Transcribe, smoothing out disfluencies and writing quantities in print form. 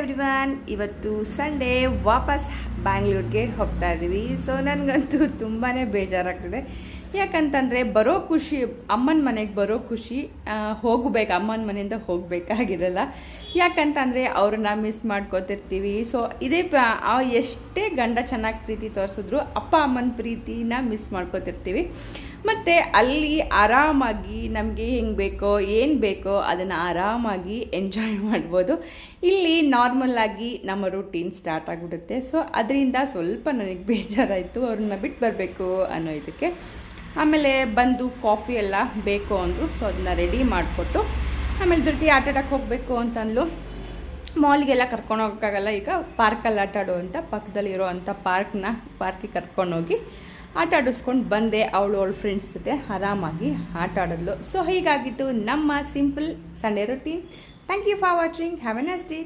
Everyone, ಇವತ್ತು Sunday ವಾಪಸ್ ಬ್ಯಾಂಗ್ಳೂರ್ಗೆ ಹೋಗ್ತಾ ಇದ್ದೀವಿ. ಸೊ ನನಗಂತೂ ತುಂಬಾ ಬೇಜಾರಾಗ್ತಿದೆ. ಯಾಕಂತಂದರೆ ಬರೋ ಖುಷಿ, ಅಮ್ಮನ ಮನೆಗೆ ಬರೋ ಖುಷಿ ಹೋಗಬೇಕು, ಅಮ್ಮನ ಮನೆಯಿಂದ ಹೋಗಬೇಕಾಗಿರಲ್ಲ. ಯಾಕಂತಂದರೆ ಅವ್ರನ್ನ ಮಿಸ್ ಮಾಡ್ಕೋತಿರ್ತೀವಿ. ಸೊ ಇದೇ ಎಷ್ಟೇ ಗಂಡ ಚೆನ್ನಾಗಿ ಪ್ರೀತಿ ತೋರಿಸಿದ್ರು ಅಪ್ಪ ಅಮ್ಮನ ಪ್ರೀತಿನ ಮಿಸ್ ಮಾಡ್ಕೋತಿರ್ತೀವಿ. ಮತ್ತು ಅಲ್ಲಿ ಆರಾಮಾಗಿ ನಮಗೆ ಹೆಂಗೆ ಬೇಕೋ ಏನು ಬೇಕೋ ಅದನ್ನು ಆರಾಮಾಗಿ ಎಂಜಾಯ್ ಮಾಡ್ಬೋದು. ಇಲ್ಲಿ ನಾರ್ಮಲ್ಲಾಗಿ ನಮ್ಮ ರೂಟೀನ್ ಸ್ಟಾರ್ಟ್ ಆಗಿಬಿಡುತ್ತೆ. ಸೊ ಅದರಿಂದ ಸ್ವಲ್ಪ ನನಗೆ ಬೇಜಾರಾಯಿತು, ಅವ್ರನ್ನ ಬಿಟ್ಟು ಬರಬೇಕು ಅನ್ನೋ ಇದಕ್ಕೆ. ಆಮೇಲೆ ಬಂದು ಕಾಫಿ ಎಲ್ಲ ಬೇಕು ಅಂದರು. ಸೊ ಅದನ್ನ ರೆಡಿ ಮಾಡಿಕೊಟ್ಟು ಆಮೇಲೆ ಧೃತಿ ಆಟ ಆಡೋಕ್ಕೆ ಹೋಗಬೇಕು ಅಂತಂದ್ಲು. ಮಾಲ್ಗೆಲ್ಲ ಕರ್ಕೊಂಡು ಹೋಗೋಕ್ಕಾಗಲ್ಲ, ಈಗ ಪಾರ್ಕಲ್ಲಿ ಆಟ ಆಡುವಂಥ ಪಕ್ಕದಲ್ಲಿರೋ ಅಂಥ ಪಾರ್ಕಿಗೆ ಕರ್ಕೊಂಡೋಗಿ ಆಟ ಆಡಿಸ್ಕೊಂಡು ಬಂದೆ. ಅವಳ ಫ್ರೆಂಡ್ಸ್ ಜೊತೆ ಆರಾಮಾಗಿ ಆಟ ಆಡಿದ್ಲು. ಸೊ ಹೀಗಾಗಿತ್ತು ನಮ್ಮ simple Sunday routine. Thank you for watching. Have a nice day.